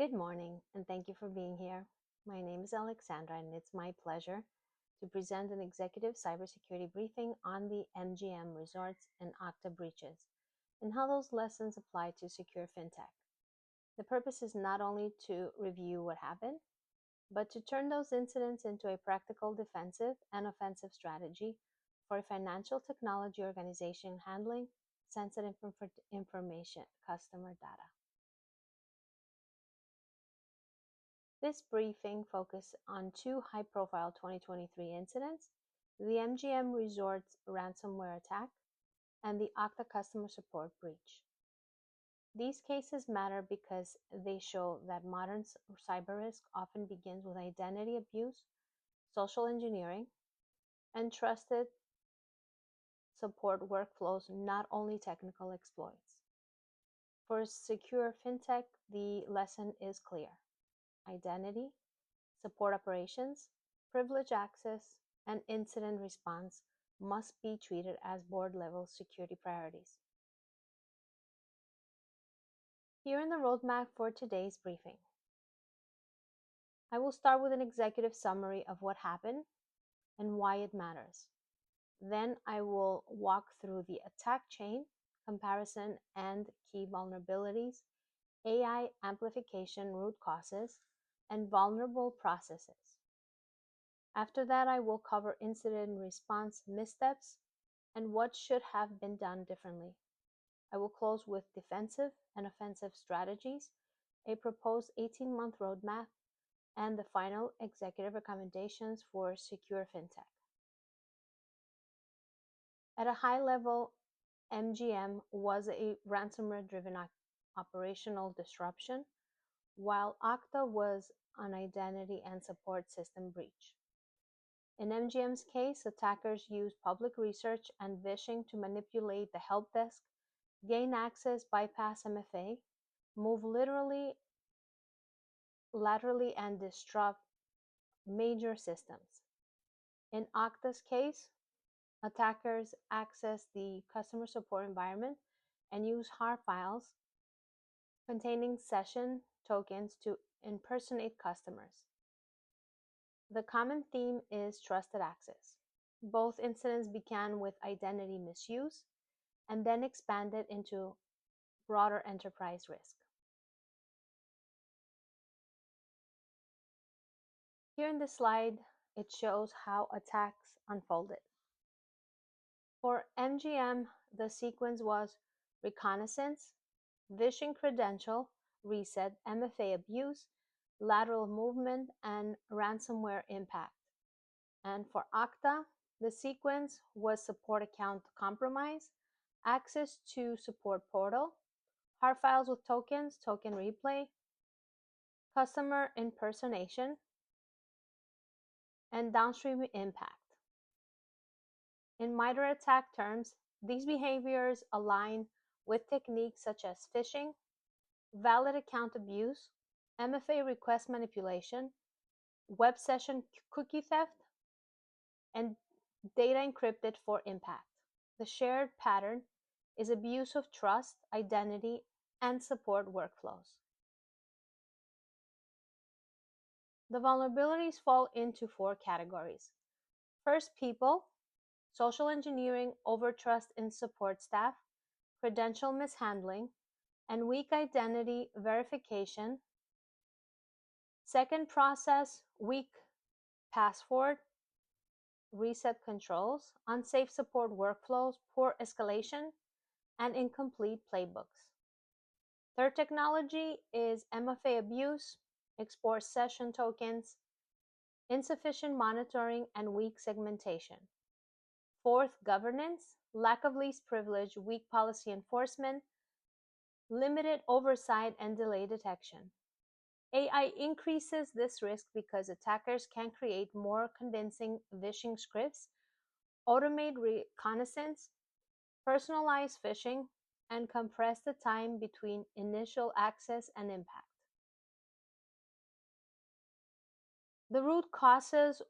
Good morning, and thank you for being here. My name is Alexandra, and it's my pleasure to present an executive cybersecurity briefing on the MGM Resorts and Okta breaches and how those lessons apply to secure fintech. The purpose is not only to review what happened, but to turn those incidents into a practical defensive and offensive strategy for a financial technology organization handling sensitive information, customer data. This briefing focused on two high-profile 2023 incidents, the MGM Resorts ransomware attack and the Okta customer support breach. These cases matter because they show that modern cyber risk often begins with identity abuse, social engineering, and trusted support workflows, not only technical exploits. For secure fintech, the lesson is clear. Identity, support operations, privilege access, and incident response must be treated as board-level security priorities. Here in the roadmap for today's briefing, I will start with an executive summary of what happened and why it matters. Then I will walk through the attack chain, comparison, and key vulnerabilities, AI amplification root causes, and vulnerable processes. After that, I will cover incident response missteps and what should have been done differently. I will close with defensive and offensive strategies, a proposed 18-month roadmap, and the final executive recommendations for secure fintech. At a high level, MGM was a ransomware-driven operational disruption, while Okta was an identity and support system breach. In MGM's case, attackers used public research and phishing to manipulate the help desk, gain access, bypass MFA, move laterally, and disrupt major systems. In Okta's case, attackers access the customer support environment and use HAR files containing session tokens to impersonate customers. The common theme is trusted access. Both incidents began with identity misuse and then expanded into broader enterprise risk. Here in this slide, it shows how attacks unfolded. For MGM, the sequence was reconnaissance, phishing credential, reset, MFA abuse, lateral movement, and ransomware impact. And for Okta, the sequence was support account compromise, access to support portal, HAR files with tokens, token replay, customer impersonation, and downstream impact. In MITRE attack terms, these behaviors align with techniques such as phishing, valid account abuse, MFA request manipulation, web session cookie theft, and data encrypted for impact. The shared pattern is abuse of trust, identity, and support workflows. The vulnerabilities fall into four categories. First, people, social engineering, overtrust in support staff, credential mishandling, and weak identity verification. Second, process, weak password, reset controls, unsafe support workflows, poor escalation, and incomplete playbooks. Third technology is MFA abuse, export session tokens, insufficient monitoring, and weak segmentation. Fourth, governance, lack of least privilege, weak policy enforcement, limited oversight, and delay detection. AI increases this risk because attackers can create more convincing phishing scripts, automate reconnaissance, personalize phishing, and compress the time between initial access and impact. The root causes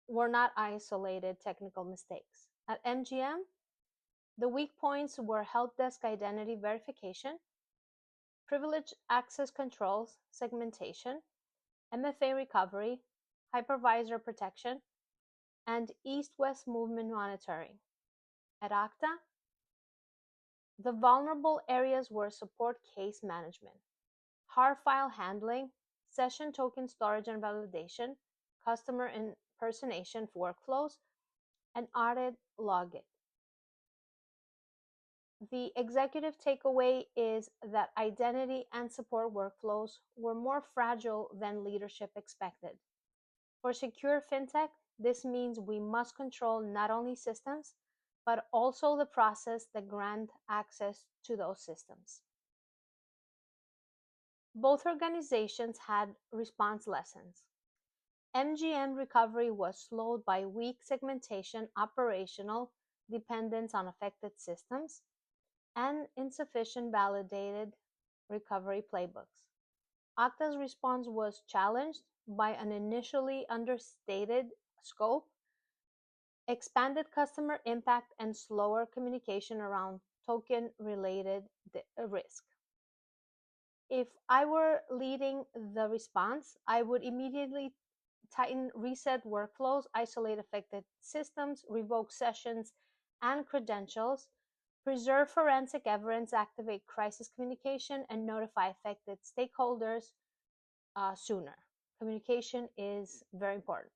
were not isolated technical mistakes. At MGM, the weak points were help desk identity verification, privileged access controls, segmentation, MFA recovery, hypervisor protection, and east-west movement monitoring. At Okta, the vulnerable areas were support case management, HAR file handling, session token storage and validation, customer impersonation workflows, and audit logging. The executive takeaway is that identity and support workflows were more fragile than leadership expected. For secure fintech, this means we must control not only systems, but also the process that grant access to those systems. Both organizations had response lessons. MGM recovery was slowed by weak segmentation, operational dependence on affected systems, and insufficient validated recovery playbooks. Okta's response was challenged by an initially understated scope, expanded customer impact, and slower communication around token-related risk. If I were leading the response, I would immediately tighten reset workflows, isolate affected systems, revoke sessions and credentials, preserve forensic evidence, activate crisis communication, and notify affected stakeholders sooner. Communication is very important.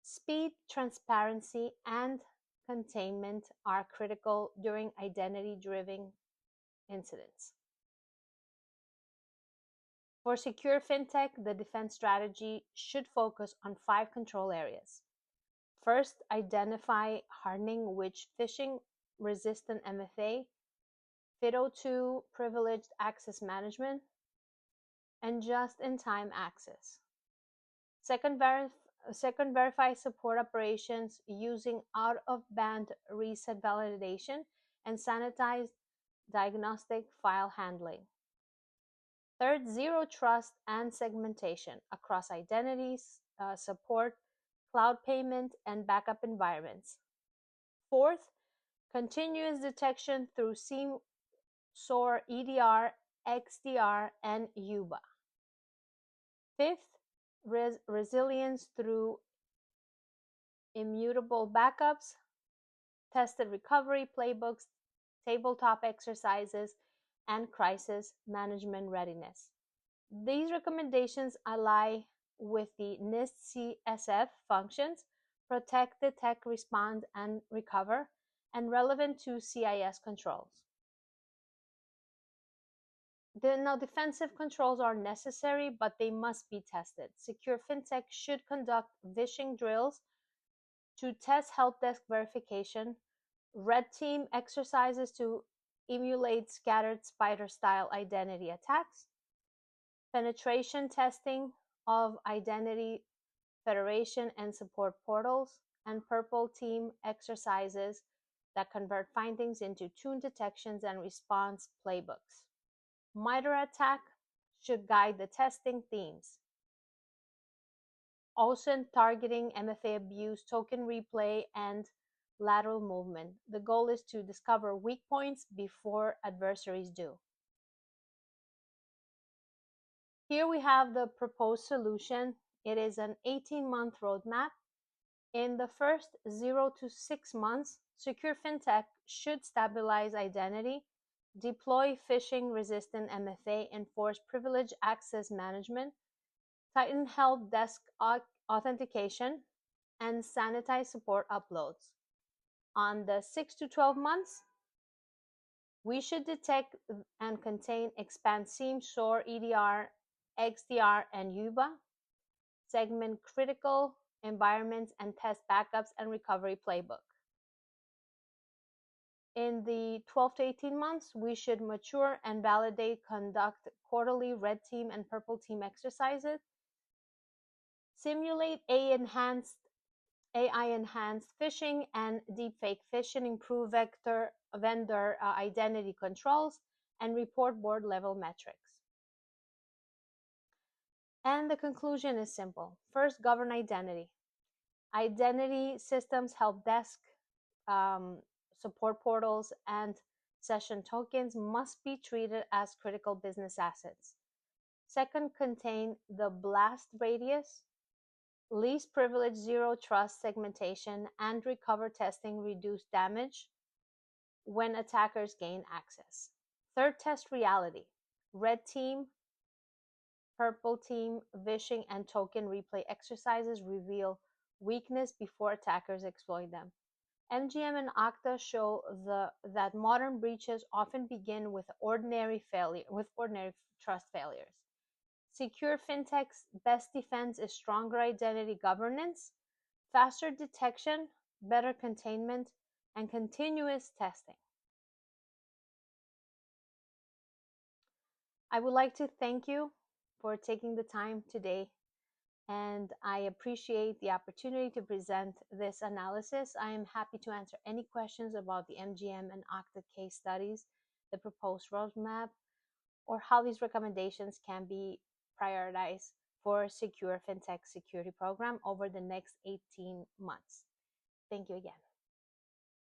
Speed, transparency, and containment are critical during identity-driven incidents. For secure fintech, the defense strategy should focus on 5 control areas. First, identify hardening, which phishing-resistant MFA, FIDO2 privileged access management, and just-in-time access. Second, verify support operations using out-of-band reset validation and sanitized diagnostic file handling. Third, zero trust and segmentation across identities, support, cloud payment, and backup environments. Fourth, continuous detection through SIEM, SOAR, EDR, XDR, and UBA. Fifth, resilience through immutable backups, tested recovery playbooks, tabletop exercises, and crisis management readiness. These recommendations align with the NIST CSF functions, protect, detect, respond, and recover, and relevant to CIS controls. Now, defensive controls are necessary, but they must be tested. Secure fintech should conduct phishing drills to test help desk verification, red team exercises to emulate scattered spider-style identity attacks, penetration testing of identity federation and support portals, and purple team exercises that convert findings into tuned detections and response playbooks. MITRE ATT&CK should guide the testing themes. OSINT targeting, MFA abuse, token replay, and lateral movement. The goal is to discover weak points before adversaries do. Here we have the proposed solution. It is an 18-month roadmap. In the first 0 to 6 months, Secure FinTech should stabilize identity, deploy phishing-resistant MFA, enforce privileged access management, tighten help desk authentication, and sanitize support uploads. On the 6 to 12 months, we should detect and contain, expand SIEM, SOAR, EDR, XDR, and UBA, segment critical environments, and test backups and recovery playbook. In the 12 to 18 months, we should mature and validate, conduct quarterly red team and purple team exercises, simulate AI-enhanced phishing and deepfake phishing, improve vendor identity controls, and report board-level metrics. And the conclusion is simple. First, govern identity. Identity systems, help desk, support portals, and Session tokens must be treated as critical business assets. Second, contain the blast radius, least privilege, zero trust segmentation, and recover testing reduce damage when attackers gain access. Third, test reality. Red team, purple team, vishing, and token replay exercises reveal weakness before attackers exploit them. MGM and Okta show that modern breaches often begin with ordinary trust failures. SecureFintech's best defense is stronger identity governance, faster detection, better containment, and continuous testing. I would like to thank you for taking the time today, and I appreciate the opportunity to present this analysis. I am happy to answer any questions about the MGM and Okta case studies, the proposed roadmap, or how these recommendations can be prioritized for Secure FinTech security program over the next 18 months. Thank you again.